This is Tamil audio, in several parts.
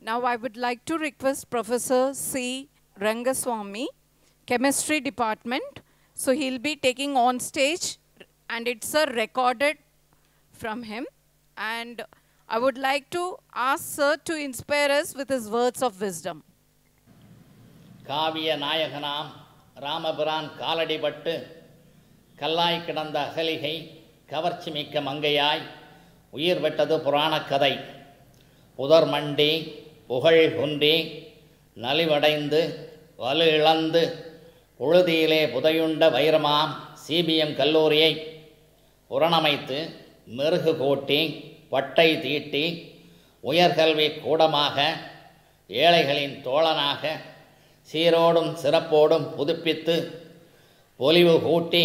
Now I would like to request Professor C. Rangaswamy, Chemistry Department. So he'll be taking on stage and it's a recorded from him. And I would like to ask Sir to inspire us with his words of wisdom. காவிய நாயகனாம் ராமபிரான் காலடிபட்டு கல்லாய் கிடந்த அகலிகை கவர்ச்சி மிக்க மங்கையாய் உயிர் வெட்டது புராணக் கதை. புதர் மண்டி புகழ் குன்றி நலிவடைந்து வலு இழந்து புழுதியிலே புதையுண்ட வைரமாம் சிபிஎம் கல்லூரியை புறணமைத்து மெருகு கூட்டி பட்டை தீட்டி உயர்கல்வி கூடமாக ஏழைகளின் தோழனாக சீரோடும் சிறப்போடும் புதுப்பித்து பொலிவு கூட்டி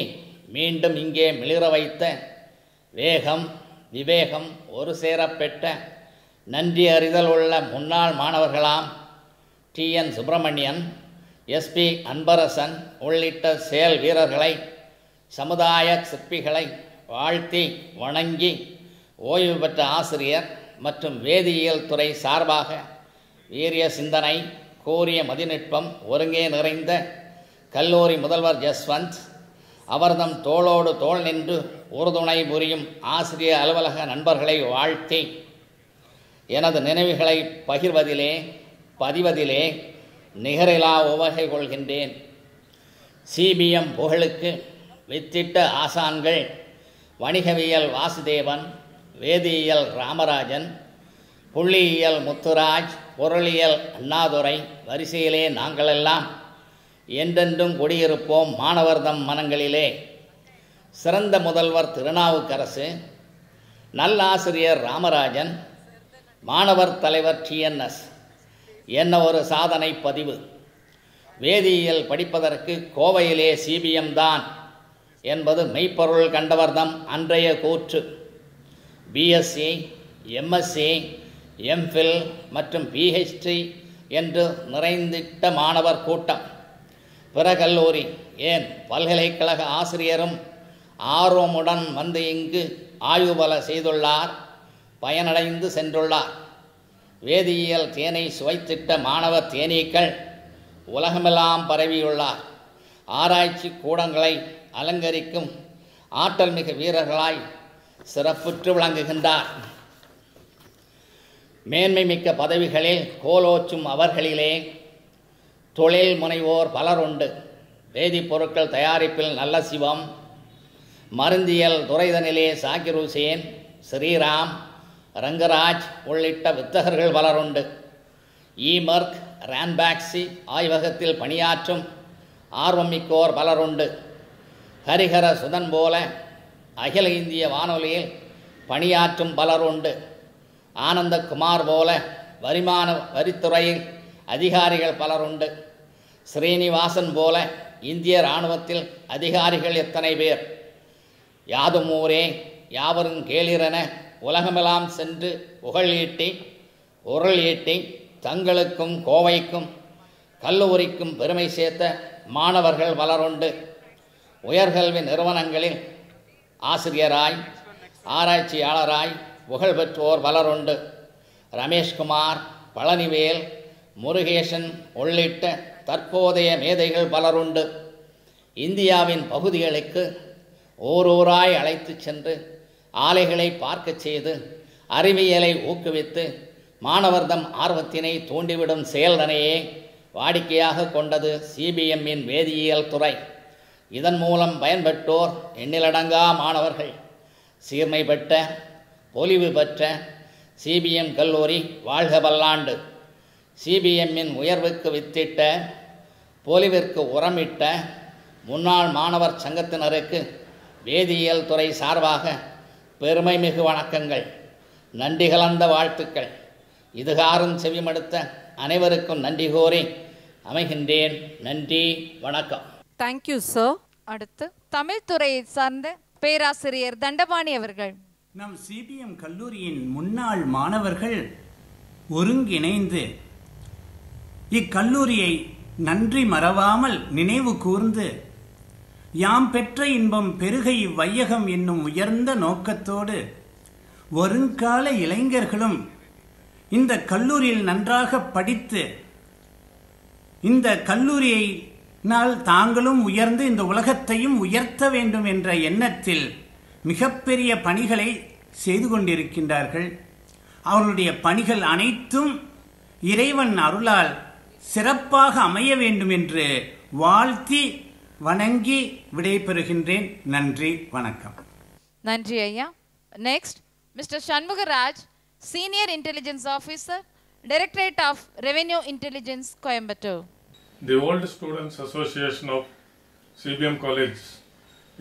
மீண்டும் இங்கே மிளிர வைத்த வேகம் விவேகம் ஒரு சேரப்பெற்ற நன்றி அறிதல் உள்ள முன்னாள் மாணவர்களாம் டிஎன் சுப்பிரமணியன், எஸ்பி அன்பரசன் உள்ளிட்ட செயல் வீரர்களை, சமுதாய சிற்பிகளை வாழ்த்தி வணங்கி ஓய்வு பெற்ற ஆசிரியர் மற்றும் வேதியியல் துறை சார்பாக வீரிய சிந்தனை கூறிய மதிநுட்பம் ஒருங்கே நிறைந்த கல்லூரி முதல்வர் ஜஸ்வந்த் அவர்தம் தோளோடு தோள் நின்று உறுதுணை புரியும் ஆசிரியர் அலுவலக நண்பர்களை வாழ்த்தி எனது நினைவுகளை பகிர்வதிலே பதிவதிலே நிகரிலா உவகை கொள்கின்றேன். சிபிஎம் புகழுக்கு வித்திட்ட ஆசான்கள் வணிகவியல் வாசுதேவன், வேதியியல் ராமராஜன், புள்ளியியல் முத்துராஜ், பொருளியல் அண்ணாதுரை வரிசையிலே நாங்களெல்லாம் என்றென்றும் குடியிருப்போம் மாணவர்தம் மனங்களிலே. சிறந்த முதல்வர் திருநாவுக்கரசு, நல்லாசிரியர் ராமராஜன், மாணவர் தலைவர் டிஎன்எஸ். என்ன ஒரு சாதனை பதிவு! வேதியியல் படிப்பதற்கு கோவையிலே சிபிஎம் தான் என்பது மெய்ப்பொருள் கண்டவர்தம் அன்றைய கூற்று. பிஎஸ்சி, எம்எஸ்சி, எம்ஃபில் மற்றும் பிஹெச்டி என்று நிறைந்திட்ட மாணவர் கூட்டம். பிற கல்லூரி ஏன் பல்கலைக்கழக ஆசிரியரும் ஆர்வமுடன் வந்து இங்கு ஆய்வு பல செய்துள்ளார், பயனடைந்து சென்றுள்ளார். வேதியியல் தேனை சுவைத்திட்ட மாணவர் தேனீக்கள் உலகமெல்லாம் பரவியுள்ளார். ஆராய்ச்சி கூடங்களை அலங்கரிக்கும் ஆற்றல் மிகு வீரர்களாய் சிறப்புற்று விளங்குகின்றார். மேன்மை மிக்க பதவிகளில் கோலோச்சும் அவர்களிலே தொழில் முனைவோர் பலர் உண்டு. வேதிப்பொருட்கள் தயாரிப்பில் நல்ல சிவம், மருந்தியல் துறைதனிலே சாகிர் ஹுசேன், ஸ்ரீராம், ரங்கராஜ் உள்ளிட்ட வித்தகர்கள் பலர் உண்டு. ஈமர்க், ரான்பாக்சி ஆய்வகத்தில் பணியாற்றும் ஆர்வமிக்கோர் பலர் உண்டு. ஹரிஹர சுதன் போல அகில இந்திய வானொலியில் பணியாற்றும் பலர் உண்டு. ஆனந்தகுமார் போல வருமான வரித்துறையில் அதிகாரிகள் பலர் உண்டு. ஸ்ரீனிவாசன் போல இந்திய இராணுவத்தில் அதிகாரிகள் எத்தனை பேர்! யாதும் ஊரே யாவரும் கேளிரென உலகமெல்லாம் சென்று புகழ் ஈட்டி பொருள் ஈட்டி தங்களுக்கும் கோவைக்கும் கல்லூரிக்கும் பெருமை சேர்த்த மாணவர்கள் பலருண்டு. உயர்கல்வி நிறுவனங்களில் ஆசிரியராய் ஆராய்ச்சியாளராய் புகழ் பெற்றோர் பலருண்டு. ரமேஷ்குமார், பழனிவேல், முருகேசன் உள்ளிட்ட தற்போதைய மேதைகள் பலருண்டு. இந்தியாவின் பகுதிகளுக்கு ஓரோராய் அழைத்து சென்று ஆலைகளை பார்க்கச் செய்து அறிவியலை ஊக்குவித்து மாணவர்தம் ஆர்வத்தினை தூண்டிவிடும் செயல்தனையே வாடிக்கையாக கொண்டது சிபிஎம்மின் வேதியியல் துறை. இதன் மூலம் பயன்பெற்றோர் எண்ணிலடங்கா மாணவர்கள். சீர்மை பெற்ற பொலிவு பெற்ற சிபிஎம் கல்லூரி வாழ்க பல்லாண்டு. சிபிஎம்மின் உயர்வுக்கு வித்திட்ட பொலிவிற்கு உரமிட்ட முன்னாள் மாணவர் சங்கத்தினருக்கு வேதியியல் துறை சார்பாக பெருமை மிகு வணக்கங்கள், நன்றி கலந்த வாழ்த்துக்கள். இதுகாரும் செவிமடுத்த அனைவருக்கும் நன்றி கோரி அமைகின்றேன். நன்றி, வணக்கம். Thank you sir. அடுத்து தமிழ் துறையை சார்ந்த பேராசிரியர் தண்டபாணி அவர்கள். நம் சிபிஎம் கல்லூரியின் முன்னாள் மாணவர்கள் ஒருங்கிணைந்து இக்கல்லூரியை நன்றி மறவாமல் நினைவு கூர்ந்து யாம் பெற்ற இன்பம் பெருகை வையகம் என்னும் உயர்ந்த நோக்கத்தோடு வருங்கால இளைஞர்களும் இந்த கல்லூரியில் நன்றாக படித்து இந்த கல்லூரியினால் தாங்களும் உயர்ந்து இந்த உலகத்தையும் உயர்த்த வேண்டும் என்ற எண்ணத்தில் மிகப்பெரிய பணிகளை செய்து கொண்டிருக்கின்றார்கள். அவர்களுடைய பணிகள் அனைத்தும் இறைவன் அருளால் சிறப்பாக அமைய வேண்டும் என்று வாழ்த்தி வணங்கி விடைபெறுகின்றேன். நன்றி, வணக்கம். நன்றி ஐயா. Next mister Shanmugaraj, senior intelligence officer, Directorate of Revenue Intelligence, Coimbatore. The Old Students Association of CBM College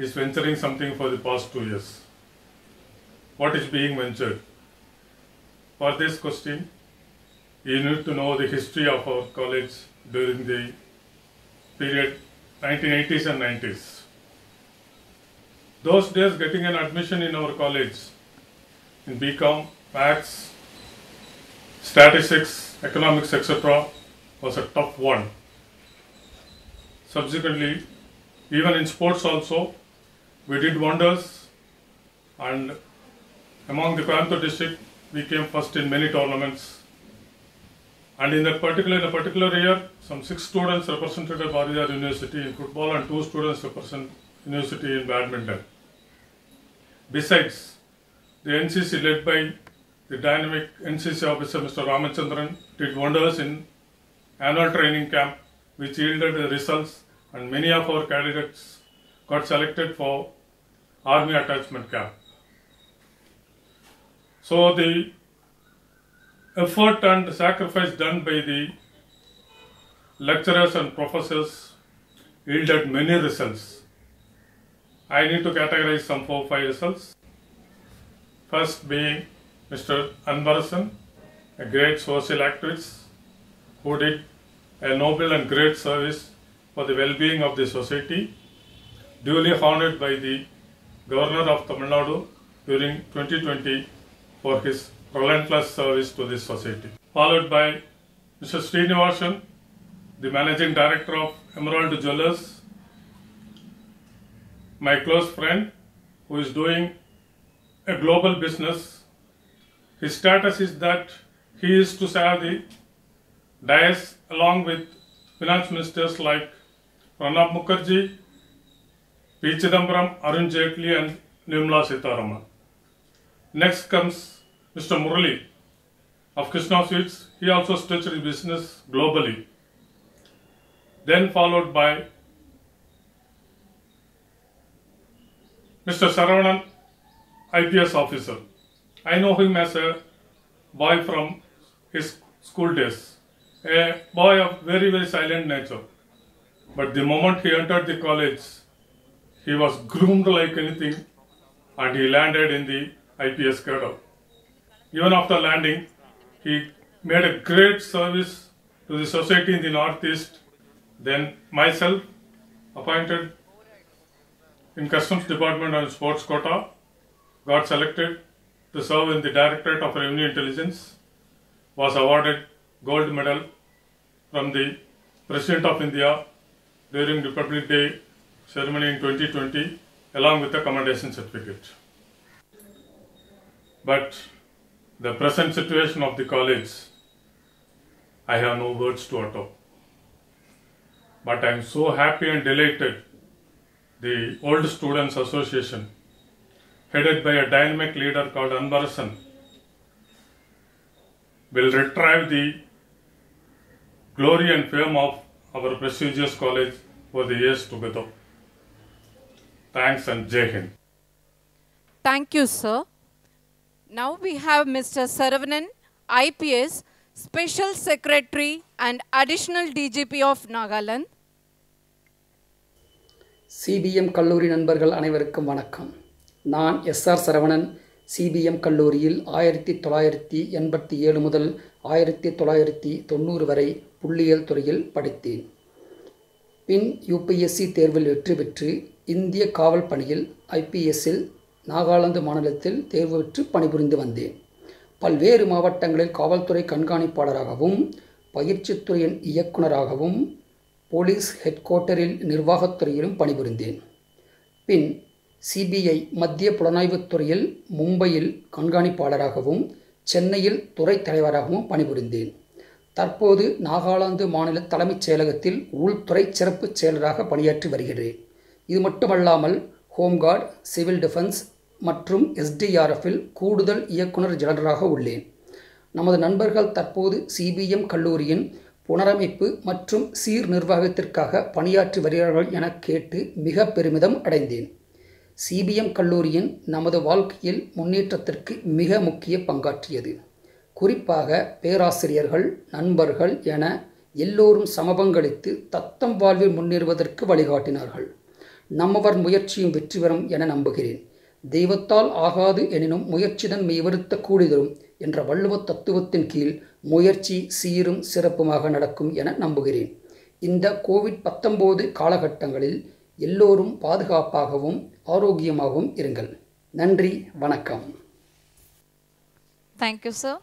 is venturing something for the past 2 years. What is being ventured? For this question, you need to know the history of our college during the period 1980s and 90s. Those days, getting an admission in our college in BCom, Maths, Statistics, Economics, etc. was a tough one. Subsequently, even in sports also, we did wonders, and among the Coimbatore district, we came first in many tournaments. And in a particular year, some 6 students represented Bharatiyar University in football and 2 students represent University in badminton. Besides, the NCC led by the dynamic NCC officer Mr. Ramachandran did wonders in annual training camp, which yielded the results, and many of our candidates got selected for army attachment camp. So the effort and sacrifice done by the lecturers and professors yielded many results. I need to categorize some 4-5 results. First being Mr. Anbarasan, a great social activist who did a noble and great service for the well-being of the society, duly honored by the Governor of Tamil Nadu during 2020 for his relentless service to this society. Followed by Mr. Srinivasan, the Managing Director of Emerald Jewellers, my close friend who is doing a global business. His status is that he is to serve the dais along with finance ministers like Pranab Mukherjee, P. Chidambaram, Arun Jaitley and Nirmala Sitharaman. Next comes Mr. Murali of Krishna Sweets. He also stretched his business globally. Then followed by Mr. Saravanan, IPS officer. I know him as a boy from his school days, a boy of very, very silent nature. But the moment he entered the college, he was groomed like anything and he landed in the IPS cadre. Even after landing, he made a great service to the society in the Northeast. Then myself, appointed in Customs Department on sports quota, got selected to serve in the Directorate of Revenue Intelligence, was awarded gold medal from the President of India during Republic Day ceremony in 2020, along with the commendation certificate. But the present situation of the college, I have no words to utter. But I am so happy and delighted the Old Students Association, headed by a dynamic leader called Anbarasan, will retrieve the glory and fame of our prestigious college for the years together. Thanks and Jai Hind. Thank you, sir. Now we have Mr. Saravanan, IPS, Special Secretary and Additional DGP of Nagaland. CPM கல்லூரி நண்பர்கள் அனைவருக்கும் வணக்கம். நான் எஸ்ஆர் சரவணன். சிபிஎம் கல்லூரியில் 1987 முதல் 1990 வரை புள்ளியியல் துறையில் படித்தேன். பின் யுபிஎஸ்சி தேர்வில் வெற்றி பெற்று இந்திய காவல் பணியில் ஐபிஎஸ்ஸில் நாகாலாந்து மாநிலத்தில் தேர்வு பெற்று பணிபுரிந்து வந்தேன். பல்வேறு மாவட்டங்களில் காவல்துறை கண்காணிப்பாளராகவும் பயிற்சித்துறையின் இயக்குநராகவும் போலீஸ் ஹெட் குவார்ட்டரில் நிர்வாகத்துறையிலும் பணிபுரிந்தேன். பின் சிபிஐ மத்திய புலனாய்வுத் துறையில் மும்பையில் கண்காணிப்பாளராகவும் சென்னையில் துறை தலைவராகவும் பணிபுரிந்தேன். தற்போது நாகாலாந்து மாநில தலைமைச் செயலகத்தில் உள்துறை சிறப்பு செயலராக பணியாற்றி வருகிறேன். இது மட்டுமல்லாமல் ஹோம்கார்டு, சிவில் டிஃபென்ஸ் மற்றும் SDRFில் கூடுதல் இயக்குனர் ஜெனரலாக உள்ளேன். நமது நண்பர்கள் தற்போது CBM கல்லூரியின் புனரமைப்பு மற்றும் சீர் நிர்வாகத்திற்காக பணியாற்றி வருகிறார்கள் என கேட்டு மிக பெருமிதம் அடைந்தேன். CBM கல்லூரியின் நமது வாழ்க்கையில் முன்னேற்றத்திற்கு மிக முக்கிய பங்காற்றியது. குறிப்பாக பேராசிரியர்கள், நண்பர்கள் என எல்லோரும் சமபங்களித்து தத்தம் வாழ்வில் முன்னேறுவதற்கு வழிகாட்டினார்கள். நம்மவர் முயற்சியும் வெற்றி பெறும் என நம்புகிறேன். தெய்வத்தால் ஆகாது எனினும் முயற்சிதன் மெய்வருத்த கூடிதரும் என்ற வள்ளுவ தத்துவத்தின் கீழ் முயற்சி சீரும் சிறப்புமாக நடக்கும் என நம்புகிறேன். இந்த COVID-19 காலகட்டங்களில் எல்லோரும் பாதுகாப்பாகவும் ஆரோக்கியமாகவும் இருங்கள். நன்றி, வணக்கம். Thank you, sir.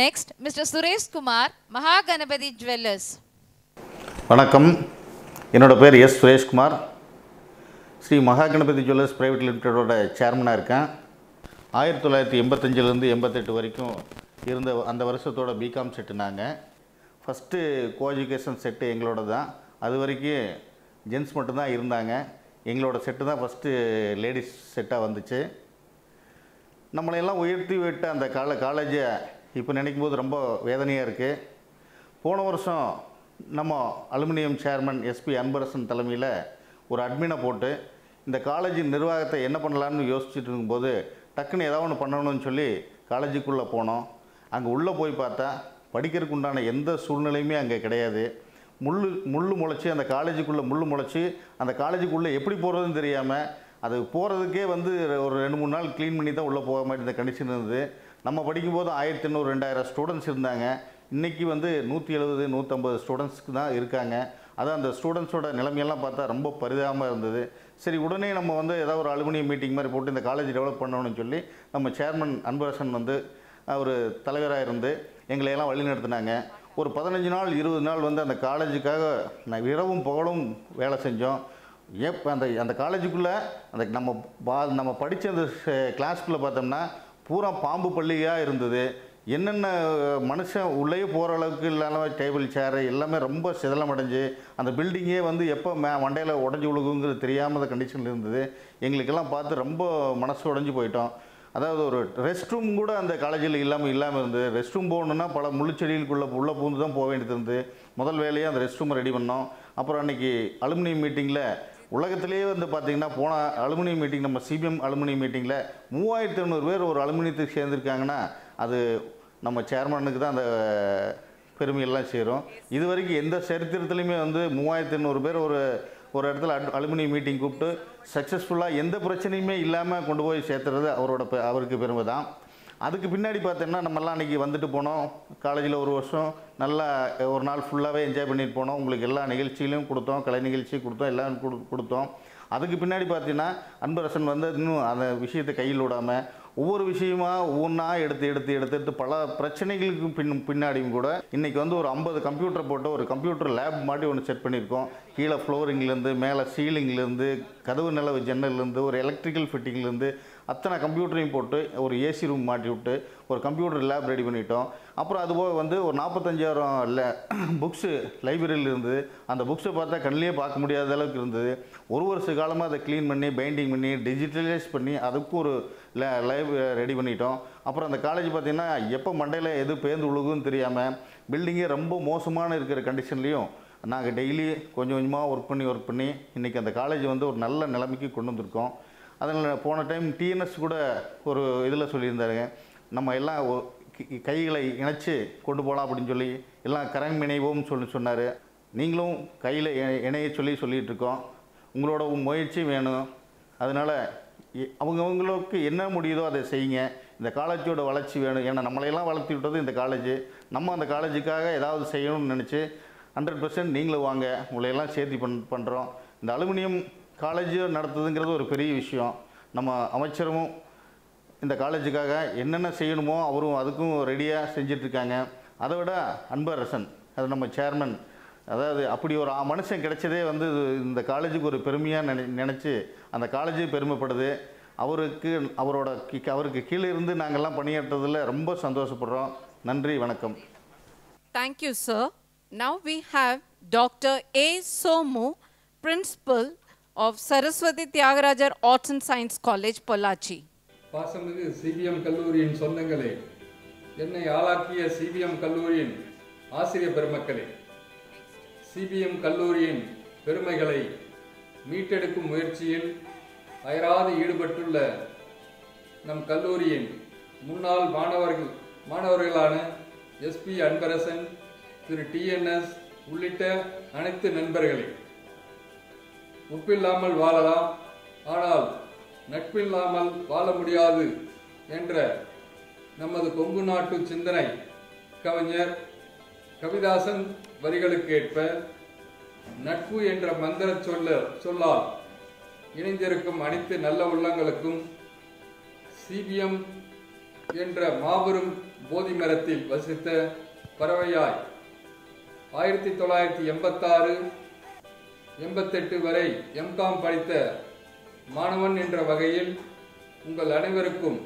Next, Mr. Suresh Kumar, Mahaganapathi Jewellers. வணக்கம், என்னோட பேர் S Sureshkumar. Shri Mahaganapathi jewellers private லிமிட்டடோட சேர்மனாக இருக்கேன். 1985லேருந்து 88 வரைக்கும் இருந்த அந்த வருஷத்தோட பிகாம் செட்டு நாங்கள். ஃபஸ்ட்டு கோஎஜுகேஷன் செட்டு எங்களோட தான். அது வரைக்கும் ஜென்ஸ் மட்டும்தான் இருந்தாங்க. எங்களோட செட்டு தான் ஃபஸ்ட்டு லேடிஸ் செட்டாக வந்துச்சு. நம்மளையெல்லாம் உயர்த்தி விட்ட அந்த காலேஜை இப்போ நினைக்கும் போது ரொம்ப வேதனையாக இருக்குது. போன வருஷம் நம்ம அலுமினியம் சேர்மன் SP அன்பரசன் தலைமையில் ஒரு அட்மினை போட்டு இந்த காலேஜின் நிர்வாகத்தை என்ன பண்ணலான்னு யோசிச்சுட்டு இருக்கும்போது டக்குன்னு ஏதாவது ஒன்று பண்ணணும்னு சொல்லி காலேஜுக்குள்ளே போனோம். அங்கே உள்ளே போய் பார்த்தா படிக்கிறதுக்கு உண்டான எந்த சூழ்நிலையுமே அங்கே கிடையாது. முள் முளைச்சி அந்த காலேஜுக்குள்ளே முள் முளைச்சி அந்த காலேஜுக்குள்ளே எப்படி போகிறதுன்னு தெரியாமல் அது போகிறதுக்கே வந்து ஒரு 2-3 நாள் க்ளீன் பண்ணி தான் உள்ளே போக மாதிரி இந்த கண்டிஷன் இருந்தது. நம்ம படிக்கும்போது 1800-2000 ஸ்டூடெண்ட்ஸ் இருந்தாங்க. இன்றைக்கி வந்து 170-150 ஸ்டூடெண்ட்ஸ்க்கு தான் இருக்காங்க. அதான் அந்த ஸ்டூடெண்ட்ஸோட நிலைமையெல்லாம் பார்த்தா ரொம்ப பரிதாபமாக இருந்தது. சரி, உடனே நம்ம வந்து ஏதாவது ஒரு அலுமினியம் மீட்டிங் மாதிரி போட்டு இந்த காலேஜ் டெவலப் பண்ணணும்னு சொல்லி நம்ம சேர்மன் அன்பரசன் வந்து ஒரு தலைவராக இருந்து எங்களையெல்லாம் வழி நடத்தினாங்க. ஒரு 15 நாள் 20 நாள் வந்து அந்த காலேஜுக்காக நான் இரவும் பகலும் வேலை செஞ்சோம். அந்த காலேஜுக்குள்ளே அந்த நம்ம படித்த அந்த கிளாஸ்க்குள்ளே பார்த்தோம்னா பூரா பாம்பு பள்ளியாக இருந்தது. என்னென்ன மனுஷன் உள்ளே போகிற அளவுக்கு இல்லாமல் டேபிள் சேரு எல்லாமே ரொம்ப சிதலம் அடைஞ்சு அந்த பில்டிங்கே வந்து எப்போ மண்டையில் உடஞ்சி விழுகுங்கிறது தெரியாமல் அந்த கண்டிஷனில் இருந்தது. எங்களுக்கெல்லாம் பார்த்து ரொம்ப மனசு உடஞ்சி போயிட்டோம். அதாவது ஒரு ரெஸ்ட் ரூம் கூட அந்த காலேஜில் இல்லாமல் இருந்தது. ரெஸ்ட் ரூம் போகணுன்னா பல முள்ளுச்செடிகளுக்குள்ளே உள்ளே பூந்து தான் போக வேண்டியது இருந்தது. முதல் வேலையாக அந்த ரெஸ்ட் ரூமை ரெடி பண்ணோம். அப்புறம் அன்றைக்கி அலுமினியம் மீட்டிங்கில் உலகத்திலேயே வந்து பார்த்திங்கன்னா போன அலுமினியம் மீட்டிங் நம்ம CBM அலுமினியம் மீட்டிங்கில் 3500 பேர் ஒரு அலுமினியத்துக்கு சேர்ந்துருக்காங்கன்னா அது நம்ம சேர்மனுக்கு தான் அந்த பெருமையெல்லாம் சேரும். இது வரைக்கும் எந்த சரித்திரத்துலையுமே வந்து 3500 பேர் ஒரு இடத்துல அலுமினியம் மீட்டிங் கூப்பிட்டு சக்ஸஸ்ஃபுல்லாக எந்த பிரச்சனையுமே இல்லாமல் கொண்டு போய் சேர்த்துறது அவருக்கு பெருமை தான். அதுக்கு பின்னாடி பார்த்தோன்னா நம்மெல்லாம் அன்றைக்கி வந்துட்டு போனோம். காலேஜில் ஒரு வருஷம் நல்லா ஒரு நாள் ஃபுல்லாகவே என்ஜாய் பண்ணிட்டு போனோம். உங்களுக்கு எல்லா நிகழ்ச்சியிலையும் கொடுத்தோம், கலை நிகழ்ச்சி கொடுத்தோம், எல்லாம் கொடுத்தோம். அதுக்கு பின்னாடி பார்த்தீங்கன்னா அன்பரசன் வந்து இன்னும் அந்த விஷயத்தை கையில் விடாமல் ஒவ்வொரு விஷயமா ஒவ்வொன்றா எடுத்து பல பிரச்சனைகளுக்கு பின்னாடியும் கூட இன்றைக்கி வந்து ஒரு 50 கம்ப்யூட்டர் போட்டு ஒரு கம்ப்யூட்டர் லேப் மாதிரி ஒன்று செட் பண்ணியிருக்கோம். கீழே ஃப்ளோரிங்லேருந்து மேலே சீலிங்லேருந்து கதவு நிலவு ஜன்னல்லேருந்து ஒரு எலக்ட்ரிக்கல் ஃபிட்டிங்லேருந்து அத்தனை கம்ப்யூட்டரையும் போட்டு ஒரு AC ரூம் மாட்டி விட்டு ஒரு கம்ப்யூட்டர் லேப் ரெடி பண்ணிட்டோம். அப்புறம் அதுபோக வந்து ஒரு 45,000 புக்ஸு லைப்ரரியில் இருந்தது. அந்த புக்ஸை பார்த்தா கண்ணிலே பார்க்க முடியாத அளவுக்கு இருந்தது. ஒரு வருஷ காலமாக அதை க்ளீன் பண்ணி பெயிண்டிங் பண்ணி டிஜிட்டலைஸ் பண்ணி அதுக்கும் ஒரு லைவ் ரெடி பண்ணிட்டோம். அப்புறம் அந்த காலேஜ் பார்த்திங்கன்னா எப்போ மண்டையில் எது பேர்ந்து விழுகுன்னு தெரியாமல் பில்டிங்கே ரொம்ப மோசமான இருக்கிற கண்டிஷன்லேயும் நாங்கள் டெய்லி கொஞ்சம் கொஞ்சமாக ஒர்க் பண்ணி இன்றைக்கி அந்த காலேஜ் வந்து ஒரு நல்ல நிலைமைக்கு கொண்டு வந்திருக்கோம். அதனால் போன டைம் TNS கூட ஒரு இதில் சொல்லியிருந்தாருங்க, நம்ம எல்லாம் கைகளை இணைச்சி கொண்டு போகலாம் அப்படின்னு சொல்லி எல்லாம் கரம் இணைவோம்னு சொன்னார். நீங்களும் கையில் இணைய சொல்லிகிட்ருக்கோம். உங்களோட முயற்சி வேணும். அதனால் அவங்களுக்கு என்ன முடியுதோ அதை செய்யுங்க. இந்த காலேஜோட வளர்ச்சி வேணும். ஏன்னா நம்மளையெல்லாம் வளர்த்தி விட்டது இந்த காலேஜ். நம்ம அந்த காலேஜுக்காக ஏதாவது செய்யணும்னு நினச்சி 100% நீங்களும் வாங்க, உங்களையெல்லாம் சேர்த்தி பண்ணுறோம். இந்த அலுமினியம் காலேஜ் நடத்துதுங்கிறது ஒரு பெரிய விஷயம். நம்ம அமைச்சரும் இந்த காலேஜுக்காக என்னென்ன செய்யணுமோ அவரும் அதுக்கும் ரெடியாக செஞ்சிட்ருக்காங்க. அதை விட அன்பரசன் அது நம்ம சேர்மன், அதாவது அப்படி ஒரு மனுஷன் கிடைச்சதே வந்து இந்த காலேஜுக்கு ஒரு பெருமையாக நினச்சி அந்த காலேஜு பெருமைப்படுது. அவருக்கு கீழே இருந்து நாங்கள்லாம் பணியாற்றுறதில் ரொம்ப சந்தோஷப்படுறோம். நன்றி, வணக்கம். Thank you, sir. Now we have Dr. A. Somu, Principal of Saraswati Tyagarajar Arts and Science College, Pollachi. பாசமிகு சிபிஎம் கல்லூரியின் சொந்தங்களே, என்னை ஆளாக்கிய சிபிஎம் கல்லூரியின் ஆசிரியர் பெருமக்களே, சிபிஎம் கல்லூரியின் பெருமைகளை மீட்டெடுக்கும் முயற்சியில் அயராது ஈடுபட்டுள்ள நம் கல்லூரியின் முன்னாள் மாணவர்களான எஸ்பி அன்பரசன், திரு டிஎன்எஸ் உள்ளிட்ட அனைத்து நண்பர்களே, உப்பில்லாமல் வாழலாம், ஆனால் நட்பில்லாமல் வாழ முடியாது என்ற நமது கொங்கு நாட்டு சிந்தனை கவிஞர் கவிதாசன் வரிகளுக்கு ஏற்ப நட்பு என்ற மந்திர சொல்லால் இணைந்திருக்கும் அனைத்து நல்ல உள்ளங்களுக்கும் சிபிஎம் என்ற மாபெரும் போதி மரத்தில் வசித்த பறவையாய் 1986-88 வரை எம்காம் படித்த மாணவன் என்ற வகையில் உங்கள் அனைவருக்கும்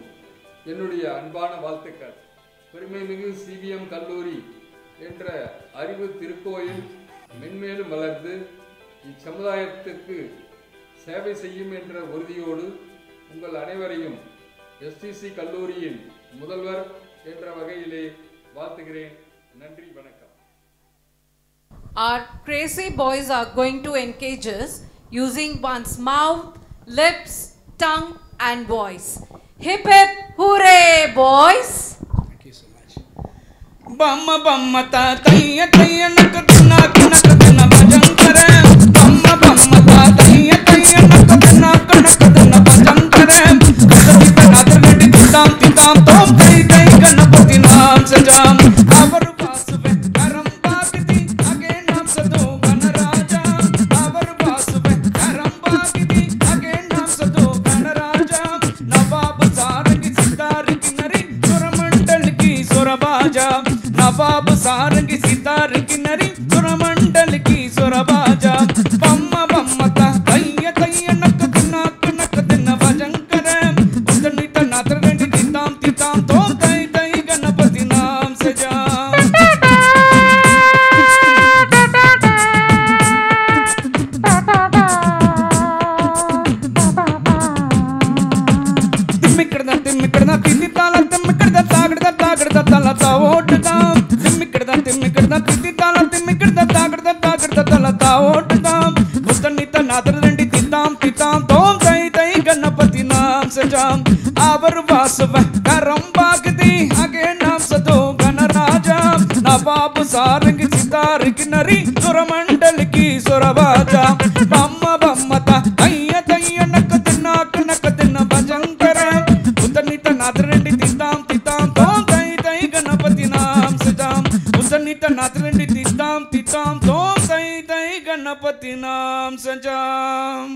என்னுடைய அன்பான வாழ்த்துக்கள். பெருமைமிகு சிபிஎம் கல்லூரி என்ற அறிவு திருக்கோயில் மென்மேலும் வளர்ந்து இச்சமுதாயத்துக்கு சேவை செய்யும் என்ற உறுதியோடு உங்கள் அனைவரையும் எஸ்டிசி கல்லூரியின் முதல்வர் என்ற வகையிலே வாழ்த்துகிறேன். நன்றி, வணக்கம். Our crazy boys are going to engage us using one's mouth, lips, tongue and voice. Hip hip hooray, boys! Thank you so much. Bamma bamma ta tayya tayya nakadna nakadna bajankara. Bamma bamma ta tayya tayya nakadna nakadna bajankara. Kadhi kadar nadi tam tam tom kai kai ganapati naam sajam. Our vasve karam bagdi age naam sado ganaraja. Our vasve karam bagdi age naam sado ganaraja. Nawab sarangi sitar kinari suramandal ki surabaja. Nawab sarangi sitar kinari suramandal ki surabaja. Bamma bamma ta tayya tayya nakadna nakadna bajankara. Udanita natrandi titam titam tom tai tai ganapati naam sajam. Timmikirda titi tala timmikirda taagirda tala taavotda. Timmikirda titi tala timmikirda taagirda tala taavotda. Udanita natrandi titam titam tom tai tai ganapati naam sajam. Our vasva karam bagdi age naam sado ganaraja. Nawab sarangi sitar kinari suramandal ki surabaja. Bamma bamma ta tayya tayya nakadna nakadna bajankara. Udanita natrandi titam titam tom tai tai ganapati naam sajam. Udanita natrandi titam titam tom tai tai ganapati naam sajam.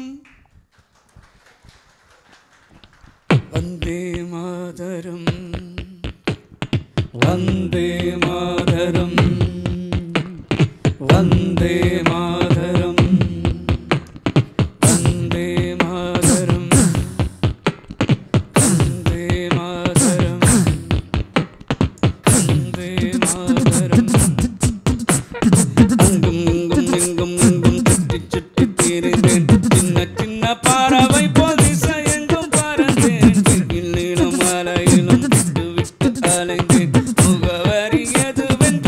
Vande Mataram, Vande Mataram, Vande Mataram, Vande Mataram, Vande Mataram, Vande Mataram. Angum ingum ingum ingum chutti chutti thirindhen chinna chinna paravai pol disayengum parandhen illilum alayilum vittu vittu alaindhen mugavari eduvendru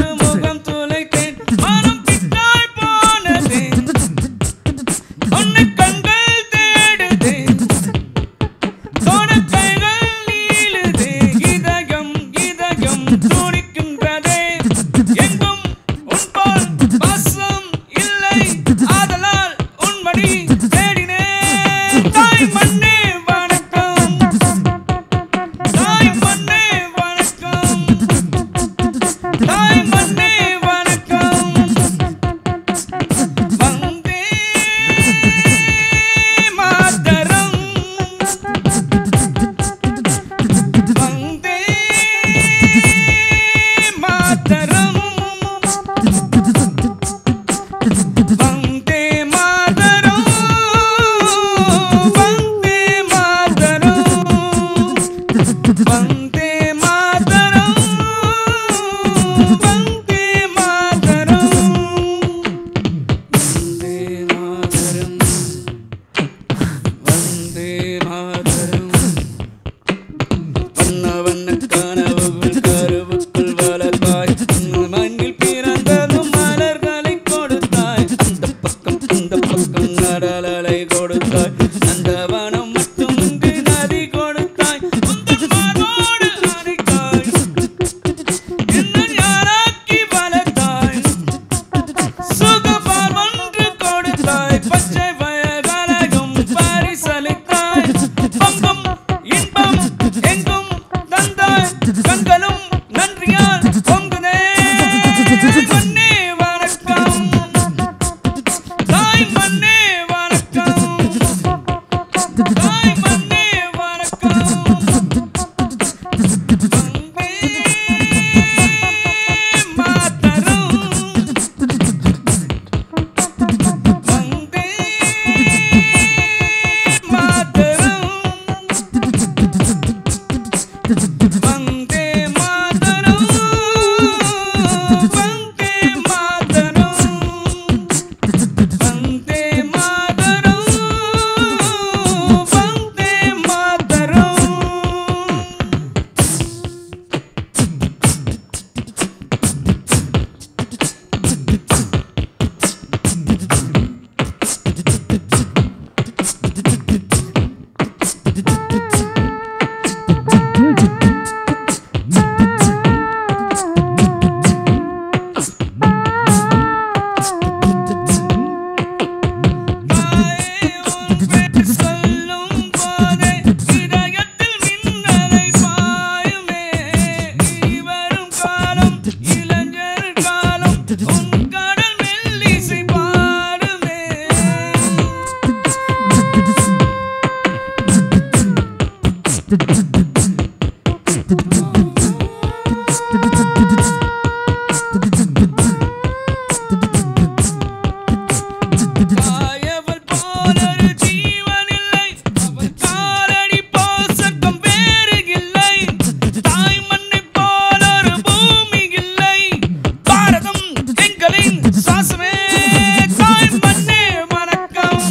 உன் கடல் மெல்லிசை பாடுமே தாயவள் போலொரு ஜீவனில்லை அவள் காலடி போசக்கம் வேறு இல்லை தாய் மண்ணை போலொரு பூமி இல்லை பாரதம் எங்களின் சுவாசமே தாய் மண்ணே வணக்கம்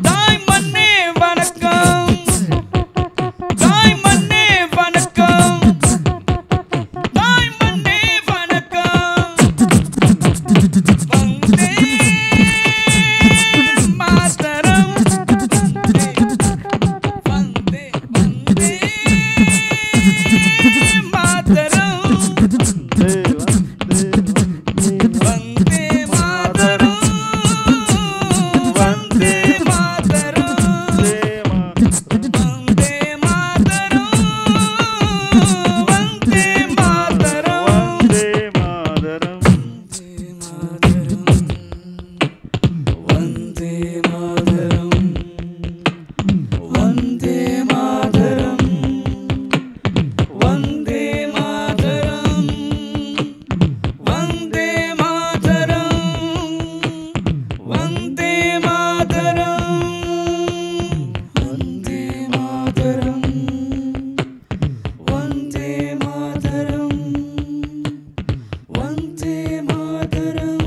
தாய் மண்ணே வணக்கம் தாய் மண்ணே வணக்கம் தாய் மண்ணே வணக்கம் வந்தே மாதரம் வந்தே Vande Mataram Vande Mataram Vande Mataram Vande Mataram Vande Mataram Vande Mataram Vande Mataram Vande Mataram Vande Mataram Vande Mataram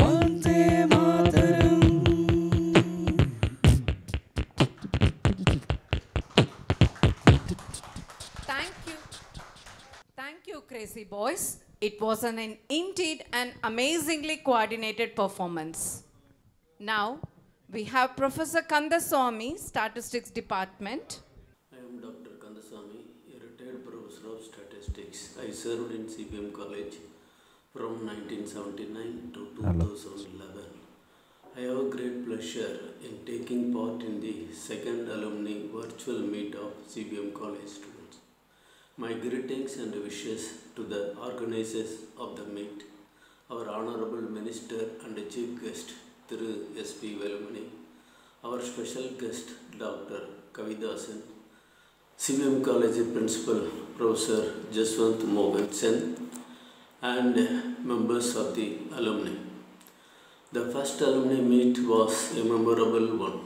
Vande Mataram Vande Mataram Thank you, crazy boys. It was indeed an amazingly coordinated performance. Now, we have Professor Kandaswamy, Statistics Department. I am Dr. Kandaswamy, a retired professor of statistics. I served in CBM College from 1979 to 2011. I have a great pleasure in taking part in the second alumni virtual meet of CBM College students. My greetings and wishes to the organizers of the meet, our Honorable Minister and Chief Guest, Thiru S.P. Velumani, our special guest, Dr. Kavidasan, CBM College Principal, Professor Jaswant Mohan Sen, and members of the alumni. The first alumni meet was a memorable one.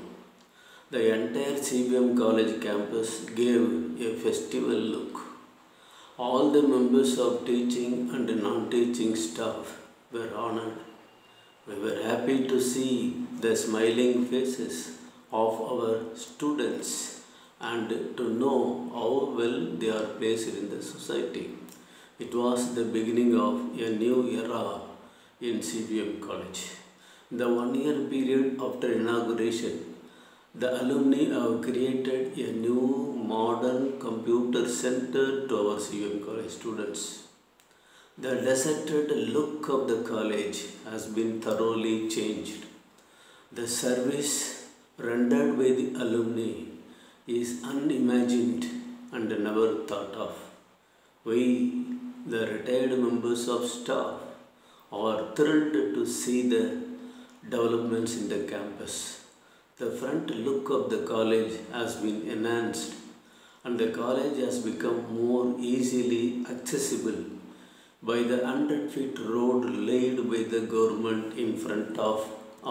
The entire CBM College campus gave a festival look. All the members of teaching and non-teaching staff were honored. We were happy to see the smiling faces of our students and to know how well they are placed in the society. It was the beginning of a new era in CBM College. In the 1 year period after inauguration, the alumni have created a new modern computer center to our CBM College students. The deserted look of the college has been thoroughly changed. The service rendered by the alumni is unimagined and never thought of. We, the retired members of staff, are thrilled to see the developments in the campus. The front look of the college has been enhanced and the college has become more easily accessible by the 100-feet road laid by the government in front of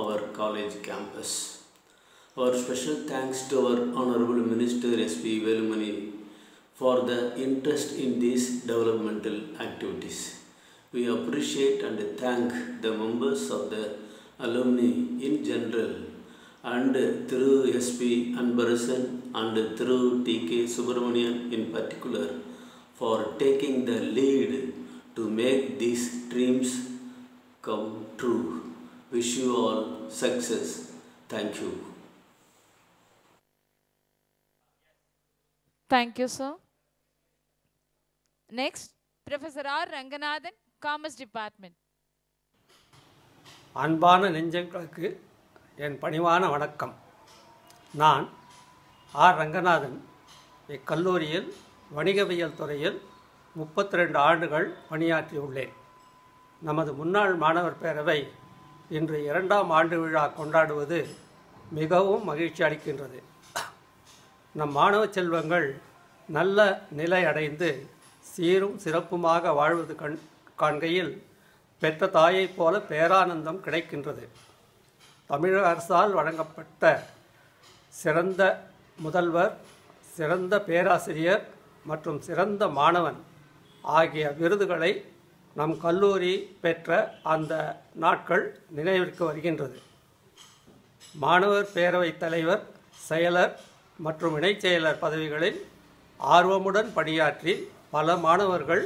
our college campus. Our special thanks to our Honorable Minister S.P. Velumani for the interest in these developmental activities. We appreciate and thank the members of the alumni in general and through S.P. Anbarasan and through T.K. Subramanian in particular for taking the lead to make these dreams come true. Wish you all success. Thank you. Thank you, sir. Next, Professor R. Ranganathan, Commerce Department. அன்பான நெஞ்சங்களுக்கு என் பணிவான வணக்கம். நான் ஆர் ரங்கநாதன் இக்கல்லூரியில் வணிகவியல் துறையில் 32 ஆண்டுகள் பணியாற்றியுள்ளேன். நமது முன்னாள் மாணவர் பேரவை இன்று 2ஆம் ஆண்டு விழா கொண்டாடுவது மிகவும் மகிழ்ச்சி அளிக்கின்றது. நம் மாணவ செல்வங்கள் நல்ல நிலை அடைந்து சீரும் சிறப்புமாக வாழ்வது காண்கையில் பெற்ற தாயைப் போல பேரானந்தம் கிடைக்கின்றது. தமிழக அரசால் வழங்கப்பட்ட சிறந்த முதல்வர், சிறந்த பேராசிரியர் மற்றும் சிறந்த மாணவன் ஆகிய விருதுகளை நம் கல்லூரி பெற்ற அந்த நாட்கள் நினைவிற்கு வருகின்றது. மாணவர் பேரவைத் தலைவர், செயலர் மற்றும் இணைச் செயலர் பதவிகளில் ஆர்வமுடன் பணியாற்றி பல மாணவர்கள்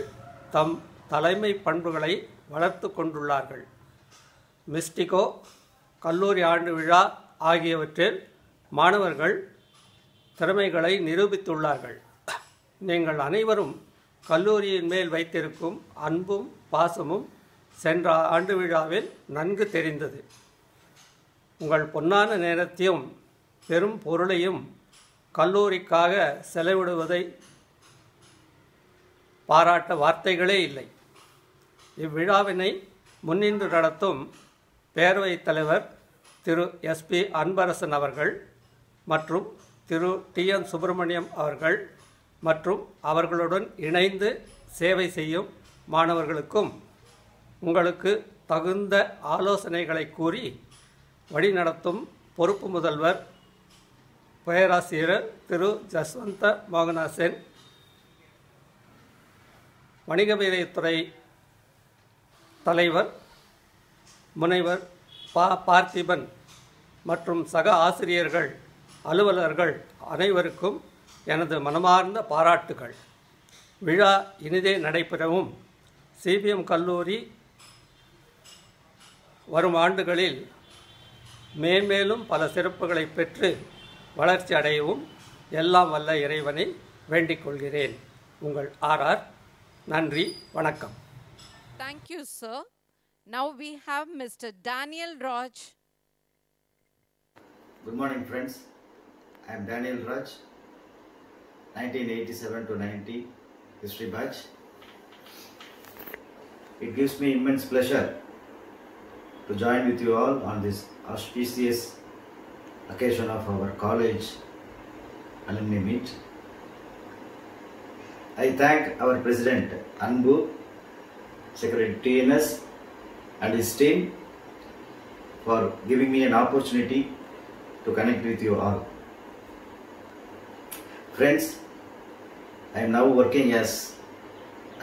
தம் தலைமை பண்புகளை வளர்த்து கொண்டுள்ளார்கள். மிஸ்டிகோ, கல்லூரி ஆண்டு விழா ஆகியவற்றில் மாணவர்கள் திறமைகளை நிரூபித்துள்ளார்கள். நீங்கள் அனைவரும் கல்லூரியின் மேல் வைத்திருக்கும் அன்பும் பாசமும் சென்ற ஆண்டு விழாவில் நன்கு தெரிந்தது. உங்கள் பொன்னான நேரத்தையும் பெரும் பொருளையும் கல்லூரிக்காக செலவிடுவதை பாராட்ட வார்த்தைகளே இல்லை. இவ்விழாவினை முன்னின்று நடத்தும் பேரவைத் தலைவர் திரு SP அன்பரசன் அவர்கள் மற்றும் திரு TN சுப்பிரமணியம் அவர்கள் மற்றும் அவர்களுடன் இணைந்து சேவை செய்யும் மாணவர்களுக்கும் உங்களுக்கு தகுந்த ஆலோசனைகளை கூறி வழிநடத்தும் பொறுப்பு முதல்வர் பேராசிரியர் திரு ஜஸ்வந்த மோகனாசன், வணிகவியத்துறை தலைவர் முனைவர் பார்த்திபன் மற்றும் சக ஆசிரியர்கள், அலுவலர்கள் அனைவருக்கும் எனது மனமார்ந்த பாராட்டுகள். விழா இனிதே நடைபெறவும் CBM கல்லூரி வரும் ஆண்டுகளில் மேன்மேலும் பல சிறப்புகளை பெற்று வளர்ச்சி அடையவும் எல்லாம் வல்ல இறைவனை வேண்டிக் கொள்கிறேன். உங்கள் RR. நன்றி, வணக்கம். Thank you, sir. Now we have Mr. Daniel Raj. Good morning, friends. I am Daniel Raj, 1987 to 90, history batch. It gives me immense pleasure to join with you all on this auspicious occasion of our college alumni meet. I thank our President Anbu, Secretary TNS and his team for giving me an opportunity to connect with you all. Friends, I am now working as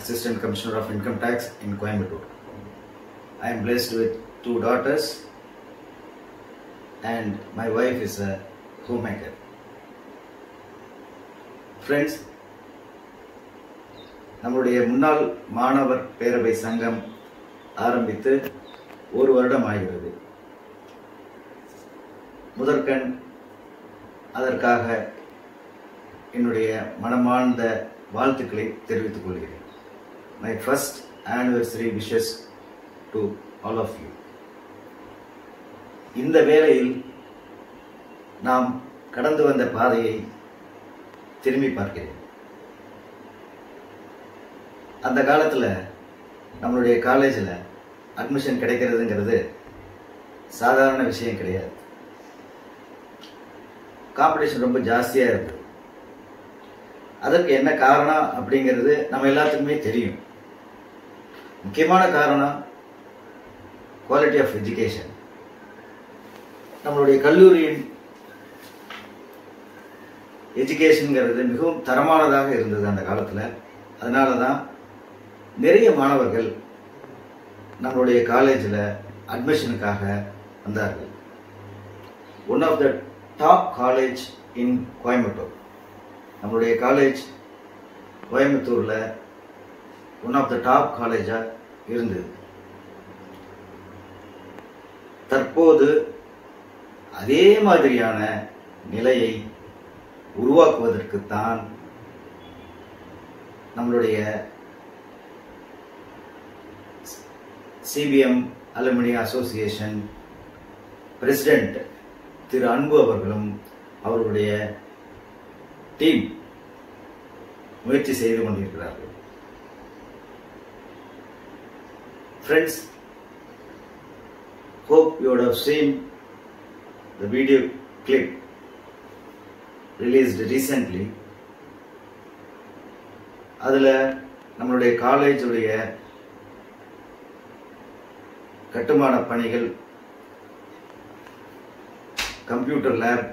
Assistant Commissioner of Income Tax in Coimbatore. I am blessed with 2 daughters and my wife is a homemaker. Friends, நம்முடைய முன்னாள் மாணவர் பேரவை சங்கம் ஆரம்பித்து 1 வருடம் ஆகிறது. முதற்கண் அதற்காக என்னுடைய மனமார்ந்த வாழ்த்துக்களை தெரிவித்துக் கொள்கிறேன். My first anniversary wishes to all of you. இந்த வேளையில் நாம் கடந்து வந்த பாதையை திரும்பி பார்க்கிறேன். அந்த காலத்தில் நம்மளுடைய காலேஜில் அட்மிஷன் கிடைக்கிறதுங்கிறது சாதாரண விஷயம் கிடையாது. காம்படிஷன் ரொம்ப ஜாஸ்தியாக இருக்குது. அதற்கு என்ன காரணம் அப்படிங்கிறது நம்ம எல்லாத்துக்குமே தெரியும். முக்கியமான காரணம் குவாலிட்டி ஆஃப் எஜுகேஷன். நம்மளுடைய கல்லூரியின் எஜுகேஷனுங்கிறது மிகவும் தரமானதாக இருந்தது அந்த காலத்தில். அதனால தான் நிறைய மாணவர்கள் நம்மளுடைய காலேஜில் அட்மிஷனுக்காக வந்தார்கள். One of the top college in Coimbatore. நம்மளுடைய காலேஜ் கோயம்புத்தூரில் ஒன் ஆஃப் த டாப் காலேஜாக இருந்தது. தற்போது அதே மாதிரியான நிலையை உருவாக்குவதற்குத்தான் நம்மளுடைய CBM அலுமினி அசோசியேஷன் பிரசிடென்ட் திரு அன்பு அவர்களும் அவருடைய டீம் முயற்சி செய்து கொண்டிருக்கிறார்கள். Friends, hope you would have seen the video clip released recently. அதில் நம்மளுடைய காலேஜுடைய கட்டுமான பணிகள், கம்ப்யூட்டர் லேப்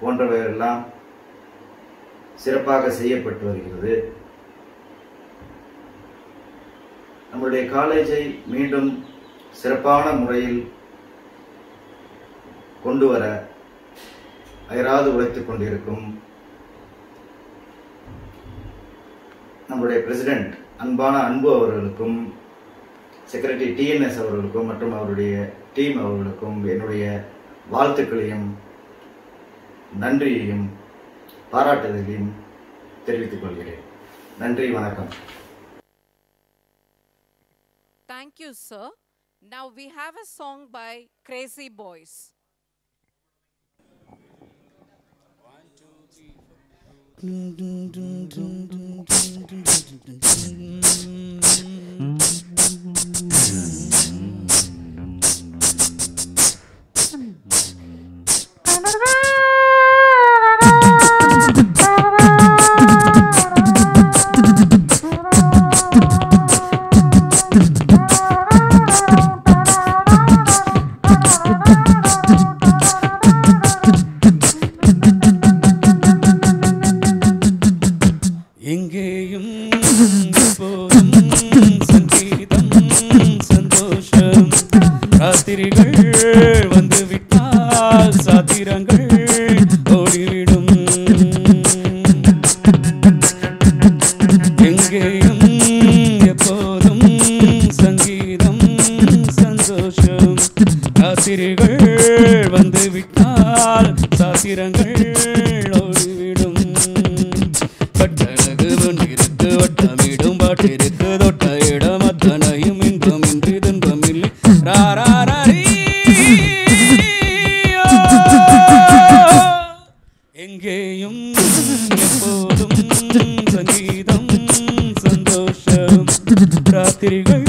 போன்றவையெல்லாம் சிறப்பாக செய்யப்பட்டு வருகிறது. நம்முடைய காலேஜை மீண்டும் சிறப்பான முறையில் கொண்டு வர அயராது உழைத்துக் கொண்டிருக்கும் நம்முடைய பிரசிடென்ட் அன்பான அன்பு அவர்களுக்கும், செக்ரட்டரி டிஎன்எஸ் அவர்களுக்கும் மற்றும் அவருடைய டீம் அவர்களுக்கும் என்னுடைய வாழ்த்துக்களையும் நன்றியையும் பாராட்டுதலையும் தெரிவித்துக் கொள்கிறேன். நன்றி, வணக்கம். Thank you, sir. Now we have a song by Crazy Boys. எங்கேயும் எப்போதும் சங்கீதம் சந்தோஷம், ராத்திரிகள் வந்துவிட்டால் சாத்திரங்கள் ஓடிவிடும். எங்கேயும் எப்போதும் சங்கீதம் சந்தோஷம், ராத்திரிகள் வந்துவிட்டால் சாத்திரங்கள் ஓடிவிடும். கட்டழகு ஒன்றிருக்கு வட்டமிடும் பாட்டிருக்கு தொட்ட இடம் அத்தனையும் இன்பம் இன்றி துன்பம் இல்லை. எங்கேயும் எப்போதும் சங்கீதம் சந்தோஷம், ராத்திரிகள்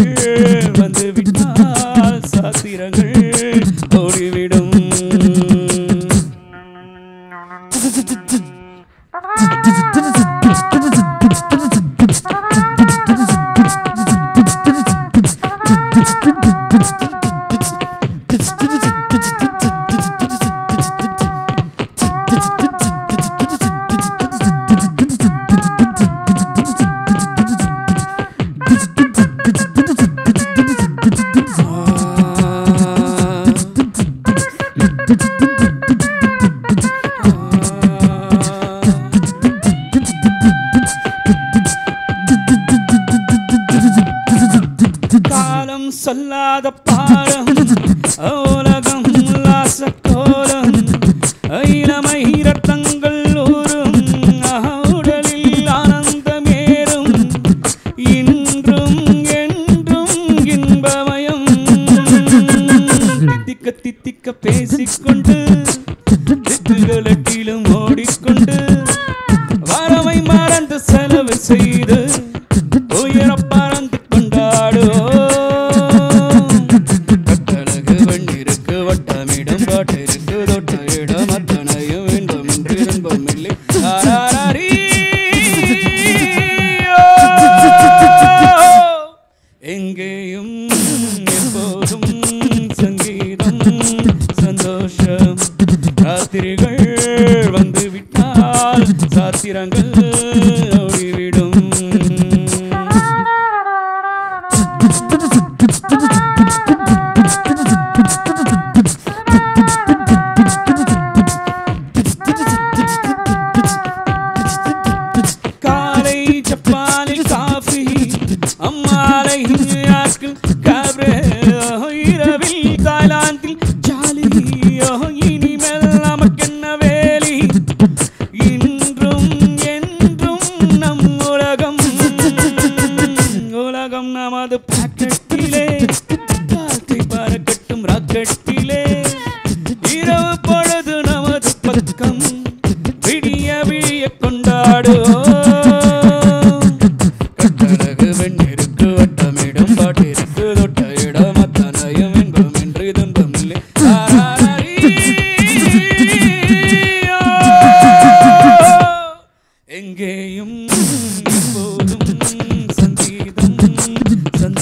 வந்துவிட்டால் சாத்திரங்கள் ஓடிவிடும். காலம் சொல்லாத பாரம் உலகம் உல்லாச கோலம், இளமை ரத்தங்கள் ஊரும் உடலில் ஆனந்தமேறும், இன்றும் என்றும் இன்பமயம். தித்திக்க தித்திக்க பேசிக்கொண்டு திக்குகளட்டிலும் ஓடிக்கொண்டு வரவை மறந்து செலவு செய்து உயர பறந்து கொண்டாடுவோம். கட்டழகு வெண்ணிருக்கு வட்டமிடம் பாட்டிருக்கு தொட்ட இடம் அத்தனையும் இன்பம் இன்றி இன்பம் இல்லை. எங்கேயும் எப்போதும் சங்கீதம் சந்தோஷம், ராத்திரிகள் வந்துவிட்டால் சாத்திரங்கள் ஓடிவிடும். காலை ஜப்பானில் காஃபி, அம்மாலை ஆட்கள் காப்ரே, இரவில் தாய்லாந்தில் ஜாலி, இனிமேல் நமக்கென்ன வேலி, இன்றும் என்றும் நம் உலகம், உலகம் நமது பாக்கெட்டிலே, வாழ்க்கை பறக்கட்டும் ராக்கெட்டிலே, இரவு பொழுது நமது பக்கம், விடிய விழிய கொண்டாடுவோம். கட்டழகு வெண்ணிருக்கு வட்டமிடும் பாட்டிருக்கு தொட்ட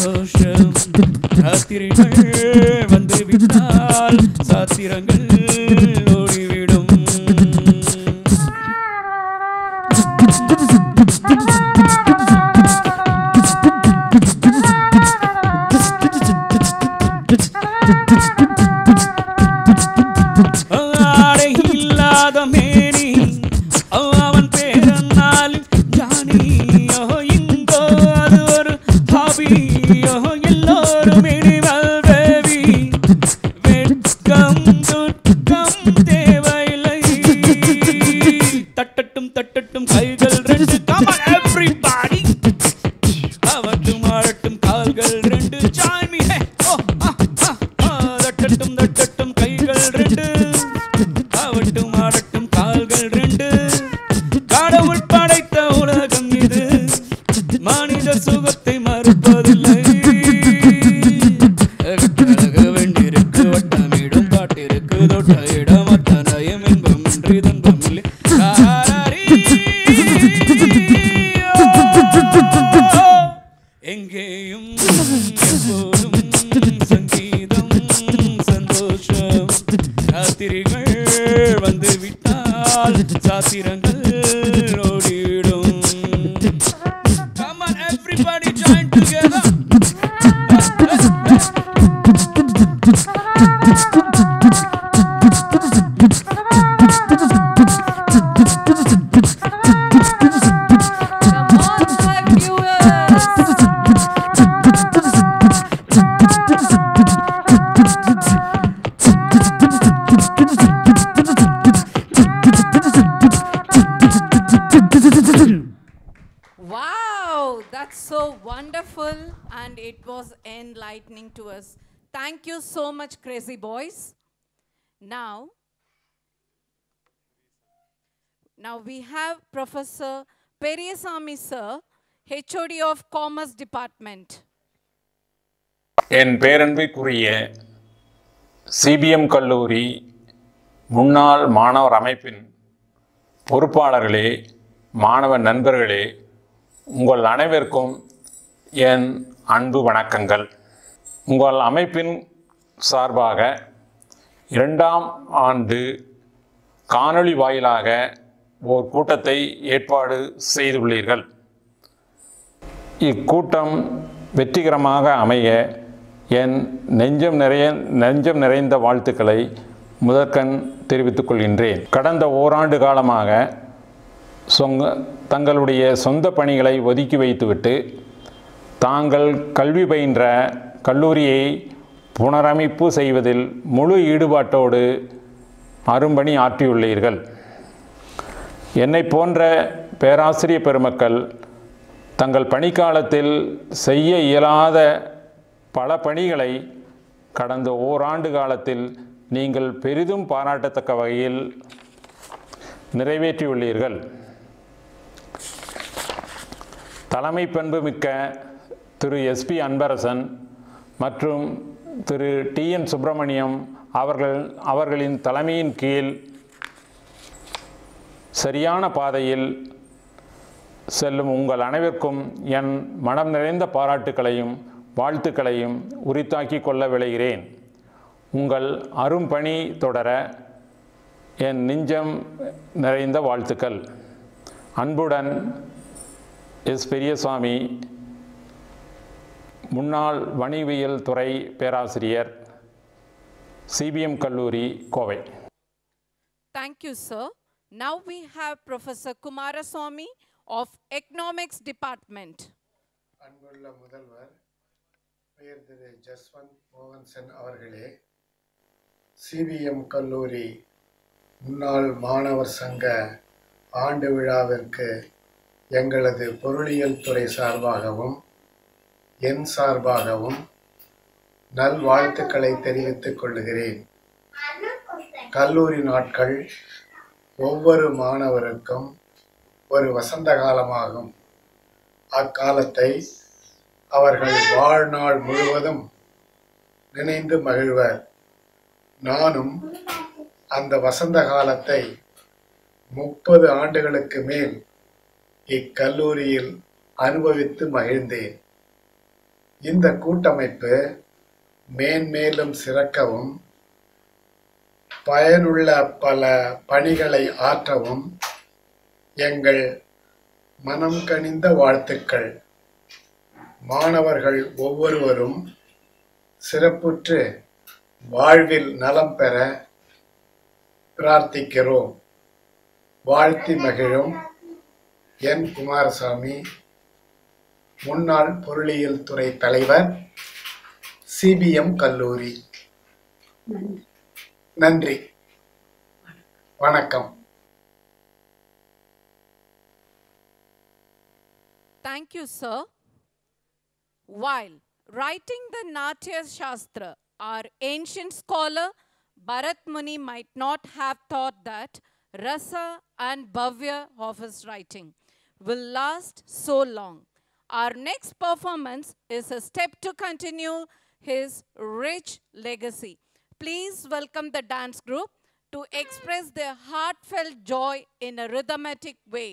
சந்தோஷம் ராத்திரிகள் வந்து விட்டால் சாத்திரங்கள் ஓடிவிடும். ஆடை இல்லாத மேனி அவன் பேரனால் ஜானி இங்கோ அது ஒரு ஹாபி எல்லோரும் இனிமல் தேவி வெட்கம் துக்கம் தேவையில்லை. தட்டட்டும் தட்டட்டும் கைகள் ரெண்டு come on everybody அவட்டும் ஆடட்டும் கால்கள் ரெண்டு join me hey oh தட்டட்டும் தட்டட்டும் கைகள் ரெண்டு அவட்டும் ஆடட்டும் கால்கள் ரெண்டு. கடவுள் படைத்த உலகம் இது மனித சுகத்தை மறுப்பதில்லை. வெண்டிருக்கு வட்டமிடும் பாட்டிருக்கு தொட்ட இடம் அத்தனையும் இன்பம் இன்றி துன்பம் இல்லை. எங்கேயும் எப்போதும் சங்கீதம் சந்தோஷம் ராத்திரிகள் வந்து விட்டால் சாத்திரங்கள் ஓடிடும். Come on everybody join together. Wow, that's so wonderful and it was enlightening to us. Thank you so much, crazy boys. Now we have Professor Periyasamy sir, HOD of Commerce Department. என் பேரன்பிற்குரிய சிபிஎம் கல்லூரி முன்னாள் மாணவர் அமைப்பின் பொறுப்பாளர்களே, மாணவ நண்பர்களே, உங்கள் அனைவருக்கும் என் அன்பு வணக்கங்கள். உங்கள் அமைப்பின் சார்பாக 2ஆம் ஆண்டு காணொளி வாயிலாக ஓர் கூட்டத்தை ஏற்பாடு செய்துள்ளீர்கள். இக்கூட்டம் வெற்றிகரமாக அமைய என் நெஞ்சம் நிறைந்த வாழ்த்துக்களை முதற்கண் தெரிவித்துக் கொள்கின்றேன். கடந்த ஓராண்டு காலமாக தங்களுடைய சொந்த பணிகளை ஒதுக்கி வைத்துவிட்டு தாங்கள் கல்வி பயின்ற கல்லூரியை புனரமைப்பு செய்வதில் முழு ஈடுபாட்டோடு அரும்பணி ஆற்றியுள்ளீர்கள். என்னை போன்ற பேராசிரியர் பெருமக்கள் தங்கள் பணிக்காலத்தில் செய்ய இயலாத பல பணிகளை கடந்த ஓராண்டு காலத்தில் நீங்கள் பெரிதும் பாராட்டத்தக்க வகையில் நிறைவேற்றியுள்ளீர்கள். தலைமை பண்பு மிக்க திரு எஸ்பி அன்பரசன் மற்றும் திரு டிஎன் சுப்பிரமணியம் அவர்களின் தலைமையின் கீழ் சரியான பாதையில் செல்லும் உங்கள் அனைவருக்கும் என் மனம் நிறைந்த பாராட்டுக்களையும் வாழ்த்துக்களையும் உரித்தாக்கி கொள்ள விளைகிறேன். உங்கள் அரும்பணி தொடர என் நெஞ்சம் நிறைந்த வாழ்த்துக்கள். அன்புடன் எஸ் பெரியசாமி, முன்னாள் வணிகவியல் துறை பேராசிரியர், சிபிஎம் கல்லூரி, Kovai. Thank you, sir. Now we have Professor Kumaraswamy of Economics Department. அன்புள்ள முதல்வர் பெயர் திரு ஜஸ்வந்த் மோகன்சன் அவர்களே, சிபிஎம் கல்லூரி முன்னாள் மாணவர் சங்க ஆண்டு விழாவிற்கு எங்களது பொருளியல் துறை சார்பாகவும் என் சார்பாகவும் நல்வாழ்த்துக்களை தெரிவித்துக் கொள்கிறேன். கல்லூரி நாட்கள் ஒவ்வொரு மாணவருக்கும் ஒரு வசந்த காலமாகும். அக்காலத்தை அவர்கள் வாழ்நாள் முழுவதும் நினைந்து மகிழ்வர். நானும் அந்த வசந்த காலத்தை 30 ஆண்டுகளுக்கு மேல் இக்கல்லூரியில் அனுபவித்து மகிழ்ந்தேன். இந்த கூட்டமைப்பு மேன்மேலும் சிறக்கவும் பயனுள்ள பல பணிகளை ஆற்றவும் எங்கள் மனம் கனிந்த வாழ்த்துக்கள். மாணவர்கள் ஒவ்வொருவரும் சிறப்புற்று வாழ்வில் நலம் பெற பிரார்த்திக்கிறோம். வாழ்த்தி மகிழும் என். குமாரசாமி, முன்னாள் பொருளியல் துறை தலைவர், CBM கல்லூரி. நன்றி, வணக்கம். Thank you, sir. While writing the Natya Shastra, our ancient scholar Bharat Muni might not have thought that rasa and bhavya of his writing will last so long. Our next performance is a step to continue his rich legacy. Please welcome the dance group to express their heartfelt joy in a rhythmic way.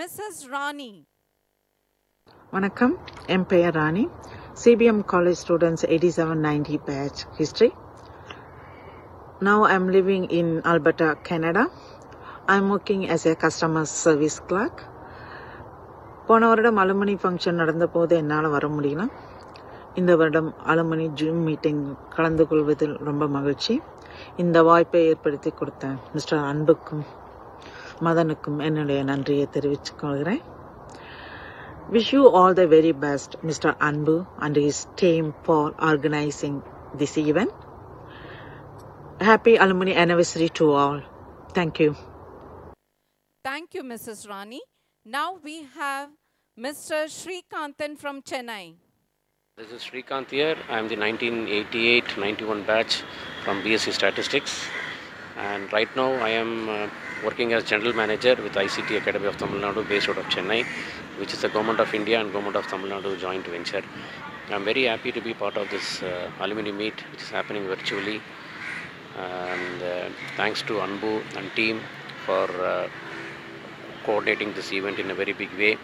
Mrs. Rani. வணக்கம், என் பெயர் ராணி. CBM College students 8790 batch history. Now I'm living in Alberta, Canada. I'm working as a customer service clerk. போன வருடம் அலுமினி ஃபங்க்ஷன் நடந்த போது என்னால் வர முடியல. இந்த வருடம் அலுமினி ஜூம் மீட்டிங் கலந்து கொள்வதில் ரொம்ப மகிழ்ச்சி. இந்த வாய்ப்பை ஏற்படுத்தி கொடுத்த மிஸ்டர் அன்புக்கும் மதனுக்கும் என்னுடைய நன்றியை தெரிவித்துக் கொள்கிறேன். Wish you all the very best, Mr. Anbu and his team, for organizing this event. Happy alumni anniversary to all. Thank you. Thank you, Mrs. Rani. Now we have Mr. Srikanthan from Chennai. This is Srikant here. I am the 1988-91 batch from BSc Statistics. And right now I am working as General Manager with ICT Academy of Tamil Nadu based out of Chennai, which is the Government of India and Government of Tamil Nadu joint venture. I am very happy to be part of this alumni meet which is happening virtually. And thanks to Anbu and team for coordinating this event in a very big way.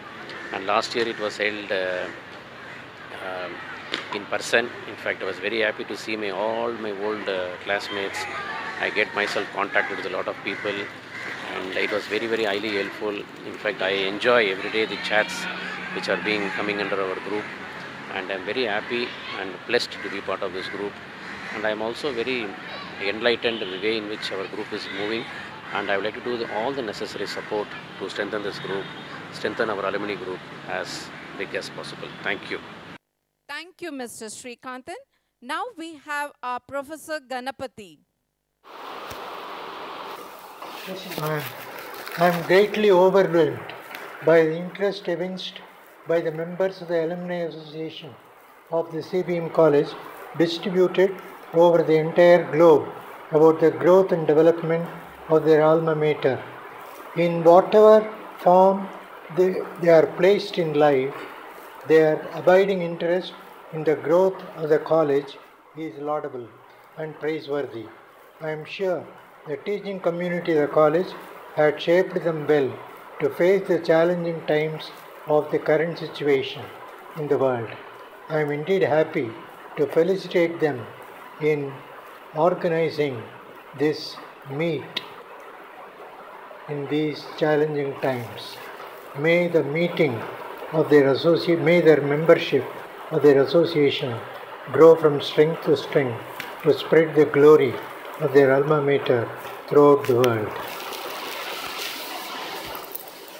And last year it was held in person. In fact, I was very happy to see all my old classmates. I get myself contacted with a lot of people and it was very, very highly helpful. In fact, I enjoy every day the chats which are coming under our group, and I'm very happy and blessed to be part of this group. And I'm also very enlightened in the way in which our group is moving, and I would like to do all the necessary support to strengthen this group, strengthen our alumni group as big as possible. Thank you. Thank you, Mr. Srikanthan. Now we have our Professor Ganapati. I am greatly overwhelmed by the interest evinced by the members of the Alumni Association of the CBM College distributed over the entire globe about the growth and development of their alma mater. In whatever form they are placed in life, their abiding interest in the growth of the college is laudable and praiseworthy. I am sure the teaching community of the college had shaped them well to face the challenging times of the current situation in the world. I am indeed happy to felicitate them in organizing this meet. in these challenging times. May the meeting of their may their membership of their association grow from strength to strength to spread the glory of their alma mater throughout the world.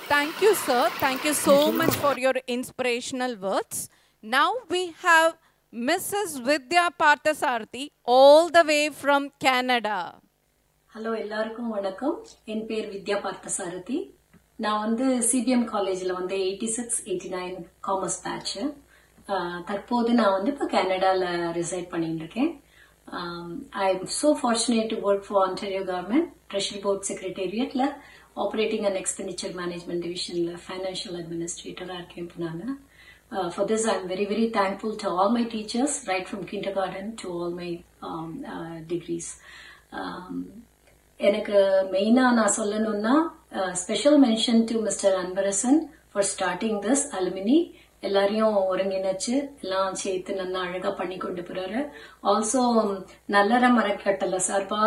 Thank you, sir. Thank you so much for your inspirational words. Now we have Mrs. Vidya Parthasarathi all the way from Canada. Hello, எல்லாருக்கும் வணக்கம். என் பேர் வித்யா பார்த்தசாரதி. நான் வந்து சிபிஎம் காலேஜில் வந்து 86-89 காமர்ஸ் பேட்ச். தற்போது நான் வந்து இப்போ கனடாவில் ரிசைட் பண்ணிட்டு இருக்கேன். I am so fortunate to work for Ontario government treasury board செக்ரட்டேரியட்டில் ஆப்ரேட்டிங் அண்ட் எக்ஸ்பெண்டிச்சர் மேனேஜ்மெண்ட் டிவிஷனில் ஃபைனான்ஷியல் அட்மினிஸ்ட்ரேட்டராக இருக்கேன் இப்போ நான். For this, I'm very, very thankful to all my teachers, right from kindergarten to all my degrees. எனக்கு மெயினா நான் சொல்லணும்னா special mention to mister Anbarasan for starting this alumni. எல்லாரையும் ஒருங்கிணைச்சு எல்லாம் சேர்த்து நல்லா அழகா பண்ணி கொண்டு போறாரு. ஆல்சோ நல்லற மரக்கட்டளை சார்பா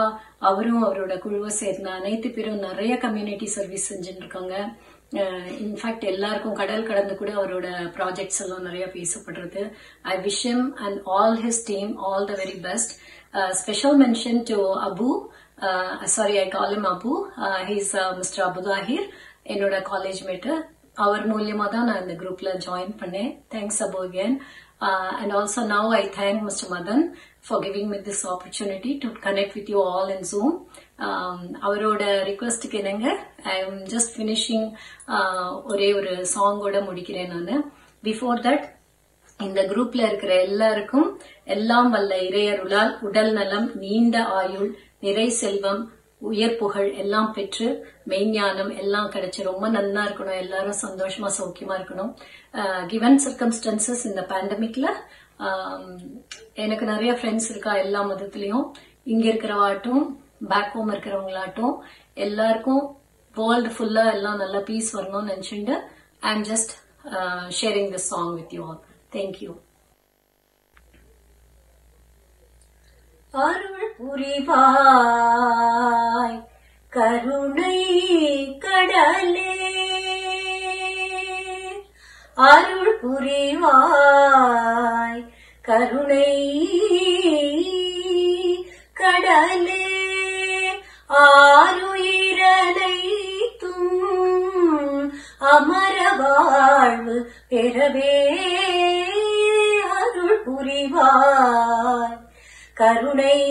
அவரும் அவரோட குழுவை சேர்ந்த அனைத்து பேரும் நிறைய கம்யூனிட்டி சர்வீஸ் செஞ்சுட்டு இருக்காங்க. இன்ஃபேக்ட் எல்லாருக்கும் கடல் கடந்து கூட அவரோட ப்ராஜெக்ட்ஸ் எல்லாம் நிறைய பேசப்படுறது. I wish him and all his team all the very best. Special mention to Abu, sorry I call him Abu, he's mister Abu Tahir, என்னோட காலேஜ் மேட்டு. அவர் மூலியமா தான் நான் இந்த குரூப்ல ஜாயின் பண்ணேன். Thanks Abu again. And also now I thank Mr. Madan for giving me this opportunity to connect with you all in Zoom. அவரோட ரிக்வெஸ்டுக்கு என்னங்க, I am just finishing ஒரே ஒரு சாங்கோட முடிக்கிறேன் நான். பிஃபோர் தட், இந்த குரூப்ல இருக்கிற எல்லாருக்கும் எல்லாம் வல்ல இறையருளால் உடல் நலம், நீண்ட ஆயுள், நிறை செல்வம், உயர் புகழ் எல்லாம் பெற்று மெய்ஞானம் எல்லாம் கிடைச்சு ரொம்ப நன்னா இருக்கணும். எல்லாரும் சந்தோஷமா சௌக்கியமா இருக்கணும். கிவன் சர்க்கம்ஸ்டன்சஸ் இந்த பேண்டமிக்ல எனக்கு நிறைய ஃப்ரெண்ட்ஸ் இருக்கா எல்லா மதத்திலையும். இங்க இருக்கிறவாட்டும் பேக் ஹோம் இருக்கிறவங்களாட்டும் எல்லாருக்கும் வேர்ல்டு ஃபுல்லா எல்லாம் நல்ல பீஸ் வரணும்னு நினைச்சுட்டு I am just sharing this song with you all. Thank you. அருள் புரிவாய் கருணை கடலே, அருள் புரிவாய் கருணை கடலே, ஆருயிரனைத்தும் அமர வாழ்வு பெறவே அருள் புரிவாய் கருணை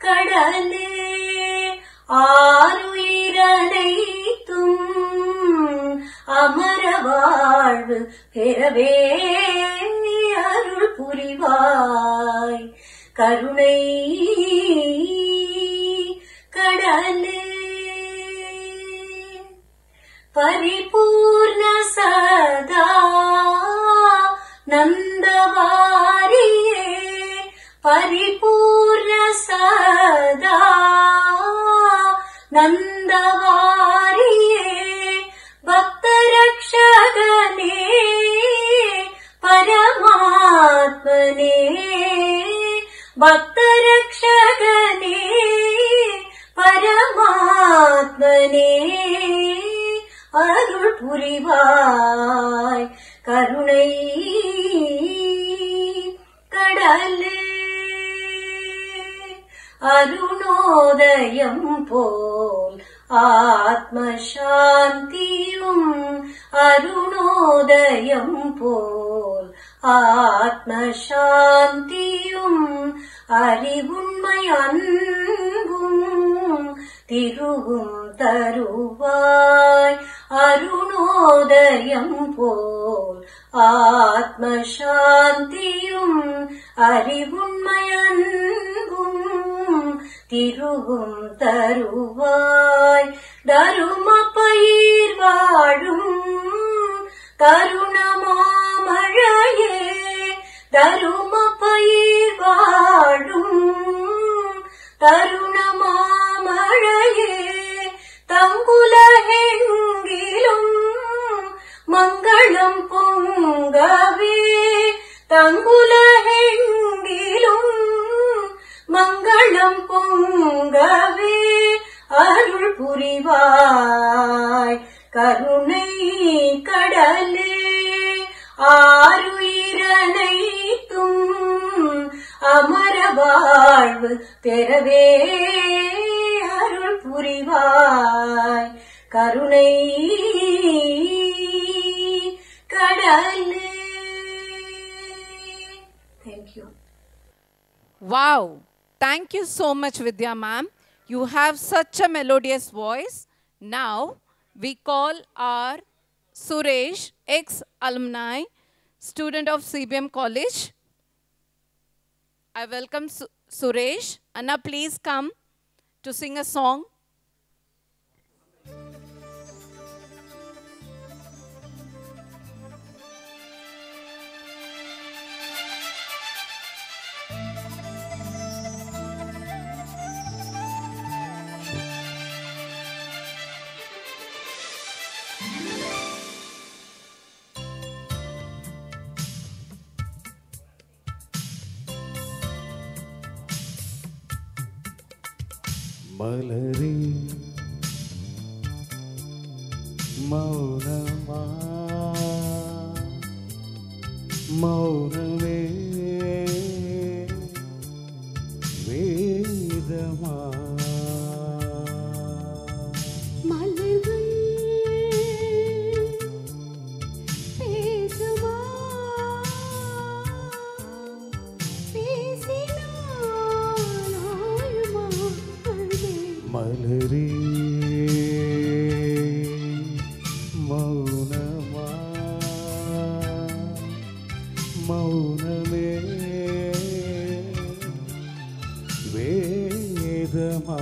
கடலே, ஆருயிரனைத்தும் அமர வாழ்வு பெறவே அருள் புரிவாய் கருணை கடலே. பரிபூர்ண சதா நந்தவாரியே, பரிபூர்ண சதா நந்தவாரியே, பக்தரக்ஷகனே பரமாத்மனே, பக்தரக்ஷகனே பரமாத்மனே, அருள் புரிவாய் கருணை கடலே. அருணோதயம் போல் ஆத்ம சாந்தியும், அருணோதயம் போல் ஆத்ம சாந்தியும், அறிவுண்மை அன்பும் திருவும் தருவாய். அருணோதயம் போல் ஆத்ம சாந்தியும், அறிவுண்மை அன்பும் திருவும் தருவாய். தரும பயிர் வாழும் தருணமாமழையே, தரும பயிர் வாழும் தருணமாமழையே, தங்குலகெங்கிலும் மங்களம் பொங்கவே, தங்குலகெங்கிலும் மங்களம் பொங்கவே அருள் கருணை கடலே ஆருயிரனைத்தும் அமர வாழ்வு பெறவே அருள் புரிவாய் கருணை கடலே. Thank you. Wow. Thank you so much, Vidya ma'am. You have such a melodious voice. Now, we call our Suresh, ex-alumni, student of CBM College. I welcome Suresh. Anna, please come to sing a song. மலரே மௌனமா மௌனமே வேதமா மலர்கள் பேசுமா மலரே மௌனமா மௌனமே வேதமா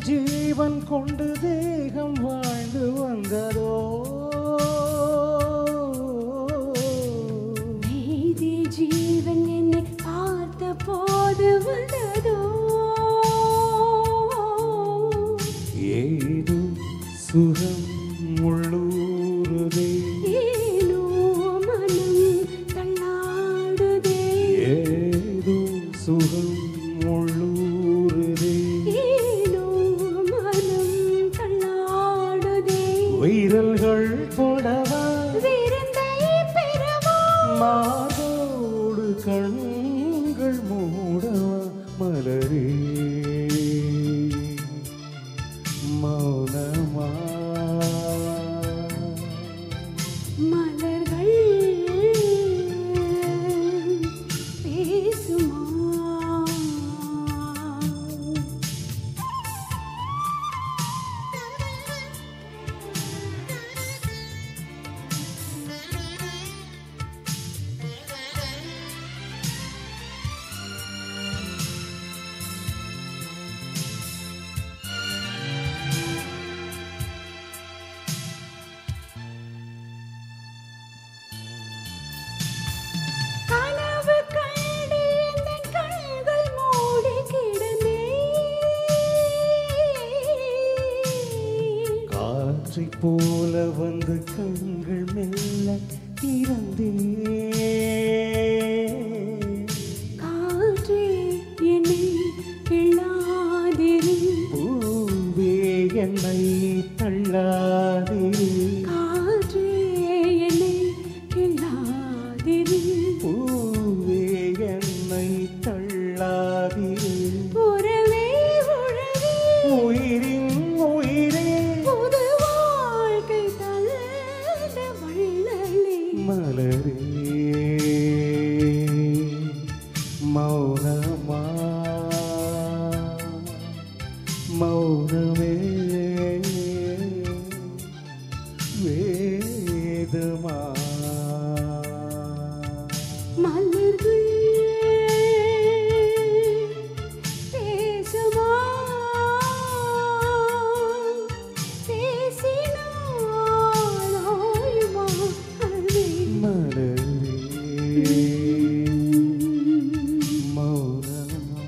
ஜீவன் கொண்டு தேகம் வாழ்ந்து வந்ததோ நீதி ஜீவன் என்னை பார்த்த போது வந்ததோ ஏது சுகம் உள்ளூருதே ஏனோ மனம் தள்ளாடுதே ஏது சுகம் உள்ளூருதே வீரல்கள் போடவா விருந்தை பெறவா மாதோடு கண்கள் மூடவா மலரே மௌனமா மலர்கள் பேசுமா போல வந்து கண்கள் மெல்ல திறந்தே காற்றே என்னை கிள்ளாதிரு பூவே என்னை தள்ளாதிரு காற்றே என்னை கிள்ளாதிரு பூவே என்னை தள்ளாதிரு உறவே உறவே உயிரின் உயிரே மலரே மௌனமா மௌனமே வேதமா மலர்கள் பேசுமா பேசினால் ஆயுமா அன்பே மலரே மௌனமா